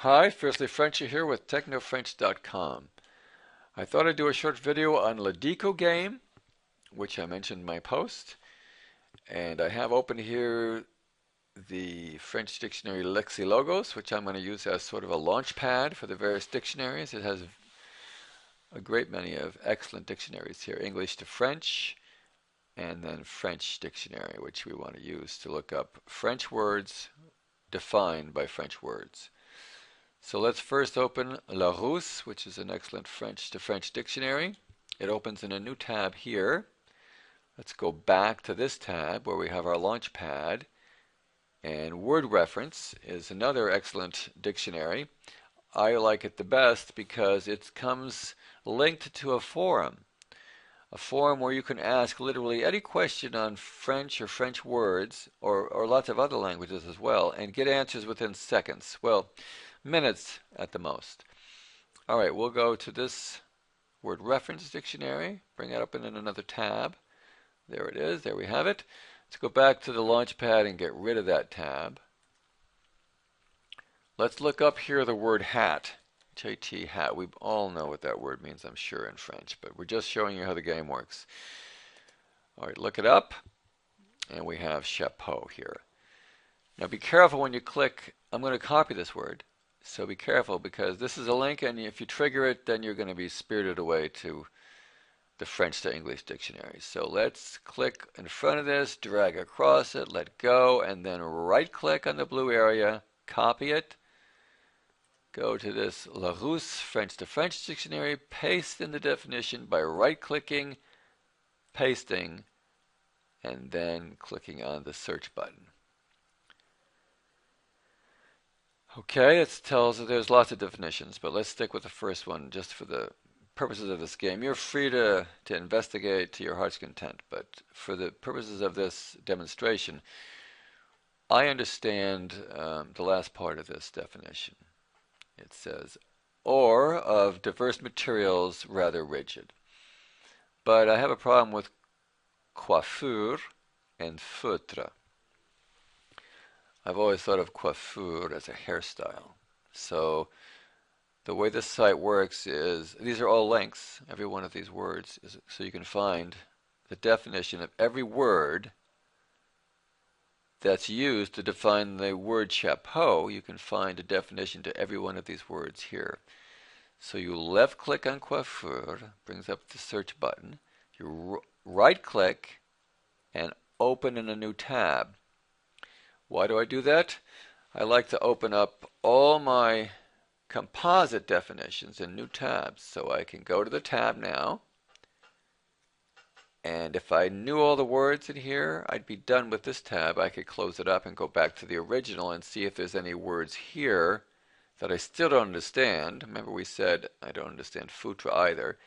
Hi, Fiercely Frenchy here with TechnoFrench.com. I thought I'd do a short video on the Dico Game, which I mentioned in my post. And I have open here the French dictionary Lexilogos, which I'm going to use as sort of a launch pad for the various dictionaries. It has a great many of excellent dictionaries here, English to French, and then French dictionary, which we want to use to look up French words defined by French words. So let's first open Larousse, which is an excellent French to French dictionary. It opens in a new tab here. Let's go back to this tab where we have our launch pad. And word reference is another excellent dictionary. I like it the best because it comes linked to a forum where you can ask literally any question on French or French words or lots of other languages as well and get answers within seconds. Well, minutes at the most. All right, we'll go to this word reference dictionary, bring it up in another tab. There it is, there we have it. Let's go back to the launch pad and get rid of that tab. Let's look up here the word hat. H-A-T, hat. We all know what that word means, I'm sure, in French, but we're just showing you how the game works. All right, look it up, and we have chapeau here. Now be careful when you click. I'm going to copy this word, so be careful because this is a link, and if you trigger it, then you're going to be spirited away to the French to English dictionary. So let's click in front of this, drag across it, let go, and then right-click on the blue area, copy it. Go to this Larousse French to French dictionary, paste in the definition by right-clicking, pasting, and then clicking on the search button. Okay, it tells us there's lots of definitions, but let's stick with the first one just for the purposes of this game. You're free to investigate to your heart's content, but for the purposes of this demonstration, I understand the last part of this definition. It says, or of diverse materials rather rigid. But I have a problem with coiffure and feutre. I've always thought of coiffure as a hairstyle. So the way this site works is, these are all links, every one of these words, so you can find the definition of every word that's used to define the word chapeau. You can find a definition to every one of these words here. So you left click on coiffure, brings up the search button. You right click and open in a new tab. Why do I do that? I like to open up all my composite definitions in new tabs. So I can go to the tab now. And if I knew all the words in here, I'd be done with this tab. I could close it up and go back to the original and see if there's any words here that I still don't understand. Remember we said I don't understand feutre either.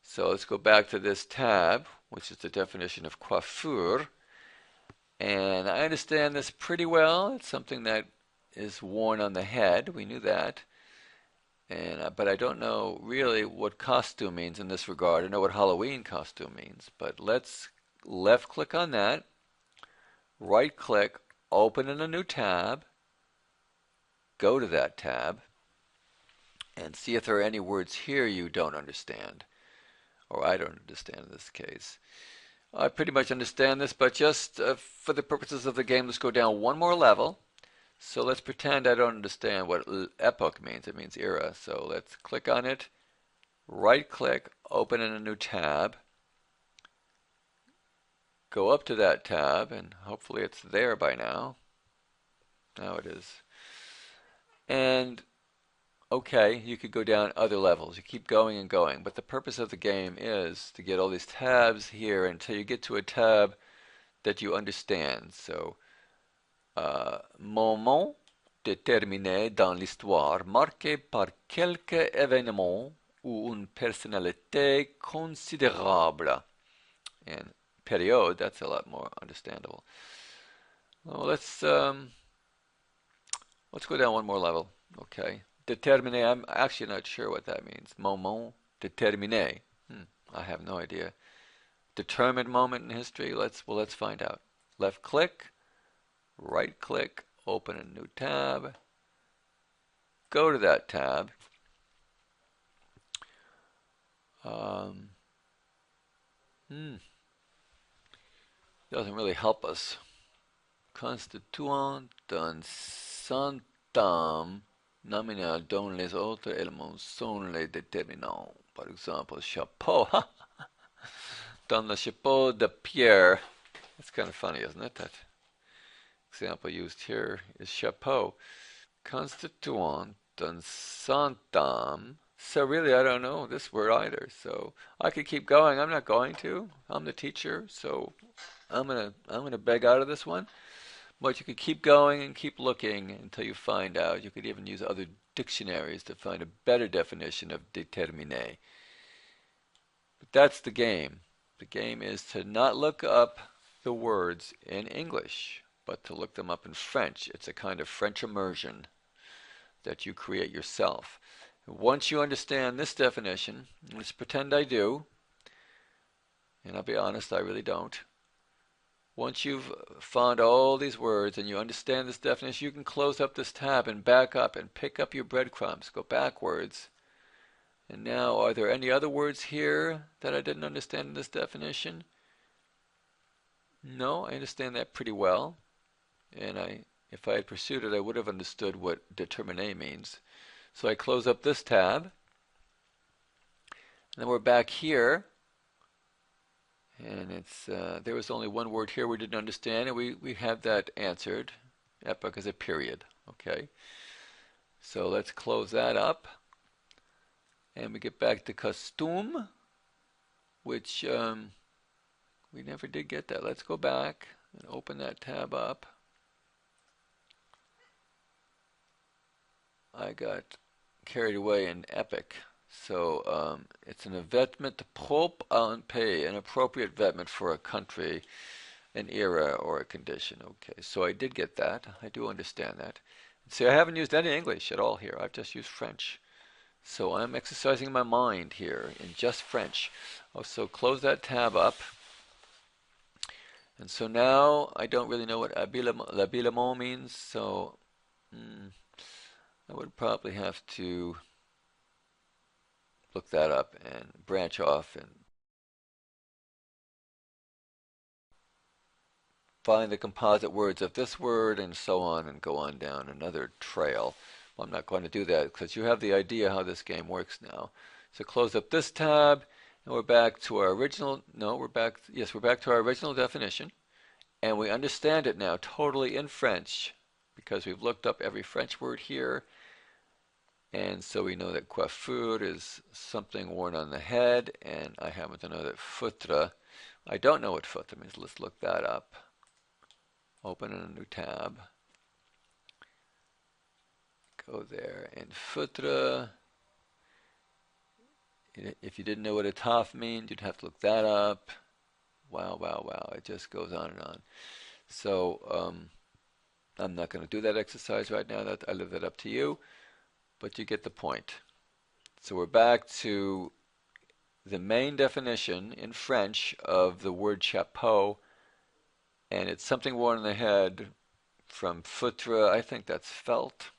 So let's go back to this tab, which is the definition of coiffure. And I understand this pretty well. It's something that is worn on the head. We knew that. But I don't know really what costume means in this regard. I know what Halloween costume means, but let's left click on that, right click, open in a new tab, go to that tab, and see if there are any words here you don't understand, or I don't understand in this case. I pretty much understand this, but just for the purposes of the game, let's go down one more level. So let's pretend I don't understand what epoch means. It means era. So let's click on it, right click, open in a new tab, go up to that tab, and hopefully it's there by now. Now it is. And okay, you could go down other levels. You keep going and going, but the purpose of the game is to get all these tabs here until you get to a tab that you understand. So moment déterminé dans l'histoire marqué par quelque événement ou une personnalité considérable. And période, that's a lot more understandable. Well, let's go down one more level. Okay. Déterminé, I'm actually not sure what that means. Moment déterminé. I have no idea. Determined moment in history? Let's find out. Left click. Right click, open a new tab, go to that tab. Um, Doesn't really help us. Constituant d'un centum nominal dont les autres éléments sont les déterminants. Par exemple, chapeau. Dans le chapeau de Pierre. That's kind of funny, isn't it? That example used here is chapeau. Constituant d'un centum. So really, I don't know this word either. So I could keep going. I'm not going to. I'm the teacher, so I'm gonna beg out of this one. But you could keep going and keep looking until you find out. You could even use other dictionaries to find a better definition of déterminé. But that's the game. The game is to not look up the words in English, but to look them up in French. It's a kind of French immersion that you create yourself. Once you understand this definition, let's pretend I do, and I'll be honest, I really don't. Once you've found all these words and you understand this definition, you can close up this tab and back up and pick up your breadcrumbs, go backwards. And now, are there any other words here that I didn't understand in this definition? No, I understand that pretty well. And if I had pursued it, I would have understood what déterminé means. So I close up this tab. And then we're back here. And there was only one word here we didn't understand, and we have that answered. Epoch is a period. Okay. So let's close that up. And we get back to costume, which we never did get that. Let's go back and open that tab up. I got carried away in epic. So it's an vêtement propre à un pays, an appropriate vêtement for a country, an era, or a condition. Okay, so I did get that. I do understand that. See, I haven't used any English at all here. I've just used French. So I'm exercising my mind here in just French. Oh, so close that tab up. And so now I don't really know what l'habillement means, so I would probably have to look that up and branch off and find the composite words of this word and so on and go on down another trail. Well, I'm not going to do that because you have the idea how this game works now. So close up this tab and we're back to our original, no, we're back to our original definition, and we understand it now totally in French because we've looked up every French word here. And so we know that coiffure is something worn on the head, and I happen to know that foutre, I don't know what foutre means. Let's look that up. Open in a new tab. Go there, and foutre, if you didn't know what a taf means, you'd have to look that up. Wow, wow, wow, it just goes on and on. So I'm not going to do that exercise right now. I leave that up to you. But you get the point. So we're back to the main definition in French of the word chapeau, and it's something worn on the head from foutre, I think that's felt,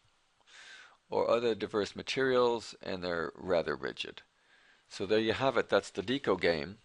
or other diverse materials, and they're rather rigid. So there you have it. That's the Dico game.